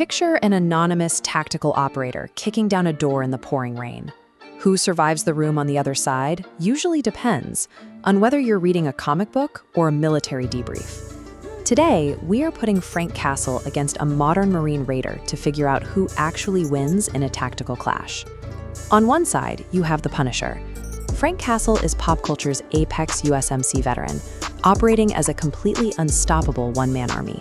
Picture an anonymous tactical operator kicking down a door in the pouring rain. Who survives the room on the other side usually depends on whether you're reading a comic book or a military debrief. Today, we are putting Frank Castle against a modern Marine raider to figure out who actually wins in a tactical clash. On one side, you have the Punisher. Frank Castle is pop culture's apex USMC veteran, operating as a completely unstoppable one-man army.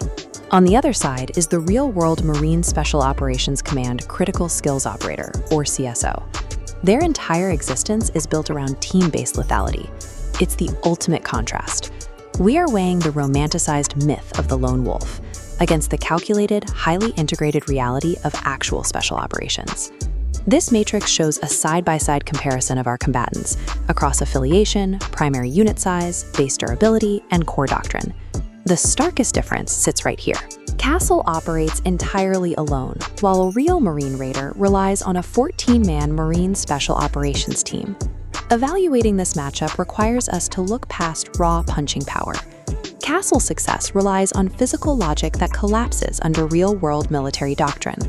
On the other side is the real-world Marine Special Operations Command Critical Skills Operator, or CSO. Their entire existence is built around team-based lethality. It's the ultimate contrast. We are weighing the romanticized myth of the lone wolf against the calculated, highly integrated reality of actual special operations. This matrix shows a side-by-side comparison of our combatants across affiliation, primary unit size, base durability, and core doctrine. The starkest difference sits right here. Castle operates entirely alone, while a real Marine raider relies on a 14-man Marine Special Operations team. Evaluating this matchup requires us to look past raw punching power. Castle's success relies on physical logic that collapses under real-world military doctrine.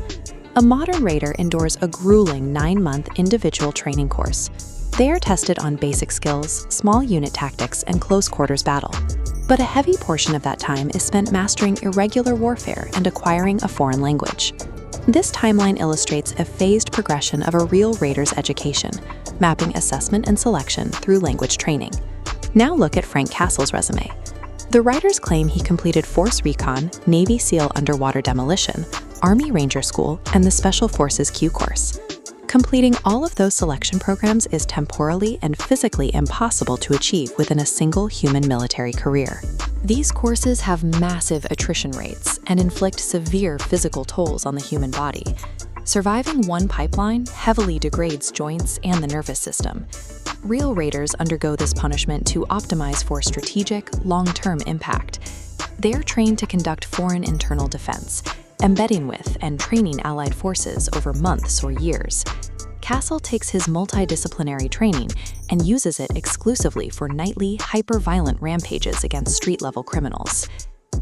A modern raider endures a grueling 9-month individual training course. They are tested on basic skills, small unit tactics, and close-quarters battle. But a heavy portion of that time is spent mastering irregular warfare and acquiring a foreign language. This timeline illustrates a phased progression of a real raider's education, mapping assessment and selection through language training. Now look at Frank Castle's resume. The writers claim he completed Force Recon, Navy SEAL Underwater Demolition, Army Ranger School, and the Special Forces Q course. Completing all of those selection programs is temporally and physically impossible to achieve within a single human military career. These courses have massive attrition rates and inflict severe physical tolls on the human body. Surviving one pipeline heavily degrades joints and the nervous system. Real raiders undergo this punishment to optimize for strategic, long-term impact. They are trained to conduct foreign internal defense, embedding with and training allied forces over months or years. Castle takes his multidisciplinary training and uses it exclusively for nightly, hyper-violent rampages against street-level criminals.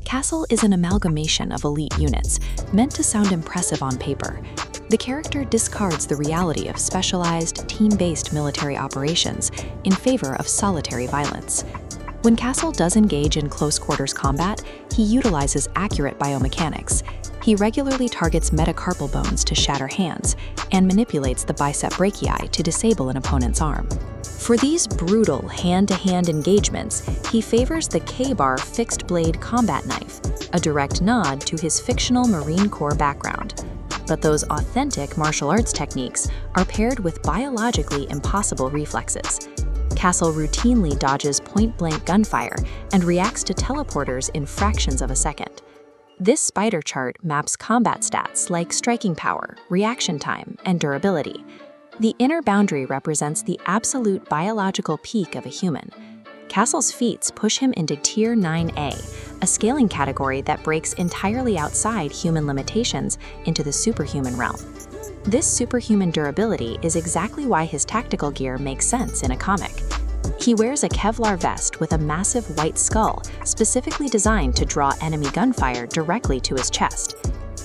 Castle is an amalgamation of elite units, meant to sound impressive on paper. The character discards the reality of specialized, team-based military operations in favor of solitary violence. When Castle does engage in close-quarters combat, he utilizes accurate biomechanics. He regularly targets metacarpal bones to shatter hands and manipulates the bicep brachii to disable an opponent's arm. For these brutal hand-to-hand engagements, he favors the K-bar fixed-blade combat knife, a direct nod to his fictional Marine Corps background. But those authentic martial arts techniques are paired with biologically impossible reflexes. Castle routinely dodges point-blank gunfire and reacts to teleporters in fractions of a second. This spider chart maps combat stats like striking power, reaction time, and durability. The inner boundary represents the absolute biological peak of a human. Castle's feats push him into Tier 9A, a scaling category that breaks entirely outside human limitations into the superhuman realm. This superhuman durability is exactly why his tactical gear makes sense in a comic. He wears a Kevlar vest with a massive white skull, specifically designed to draw enemy gunfire directly to his chest.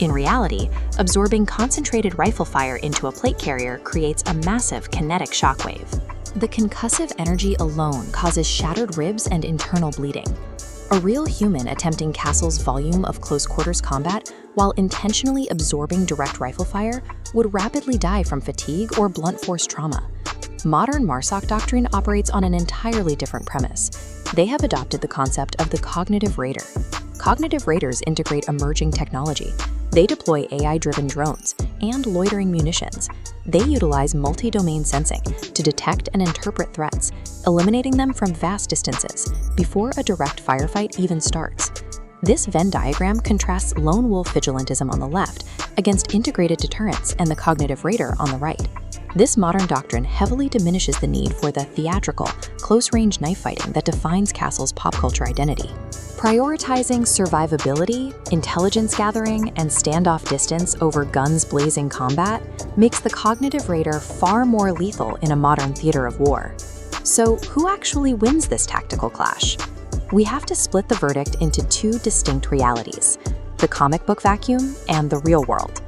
In reality, absorbing concentrated rifle fire into a plate carrier creates a massive kinetic shockwave. The concussive energy alone causes shattered ribs and internal bleeding. A real human attempting Castle's volume of close-quarters combat while intentionally absorbing direct rifle fire would rapidly die from fatigue or blunt force trauma. Modern MARSOC doctrine operates on an entirely different premise. They have adopted the concept of the cognitive raider. Cognitive raiders integrate emerging technology. They deploy AI-driven drones and loitering munitions. They utilize multi-domain sensing to detect and interpret threats, eliminating them from vast distances before a direct firefight even starts. This Venn diagram contrasts lone wolf vigilantism on the left against integrated deterrence and the cognitive raider on the right. This modern doctrine heavily diminishes the need for the theatrical, close-range knife fighting that defines Castle's pop culture identity. Prioritizing survivability, intelligence gathering, and standoff distance over guns-blazing combat makes the cognitive raider far more lethal in a modern theater of war. So, who actually wins this tactical clash? We have to split the verdict into two distinct realities. the comic book vacuum, and the real world.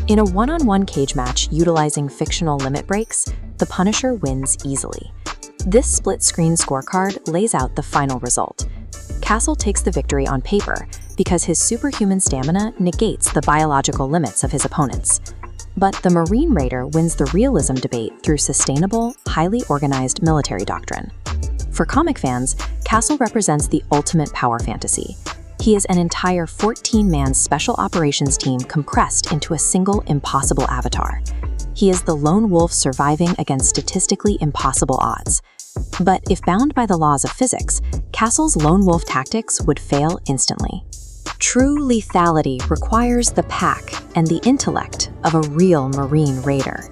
In a one-on-one cage match utilizing fictional limit breaks, the Punisher wins easily. This split-screen scorecard lays out the final result. Castle takes the victory on paper because his superhuman stamina negates the biological limits of his opponents. But the Marine Raider wins the realism debate through sustainable, highly organized military doctrine. For comic fans, Castle represents the ultimate power fantasy. He is an entire 14-man special operations team compressed into a single impossible avatar. He is the lone wolf surviving against statistically impossible odds. But if bound by the laws of physics, Castle's lone wolf tactics would fail instantly. True lethality requires the pack and the intellect of a real Marine Raider.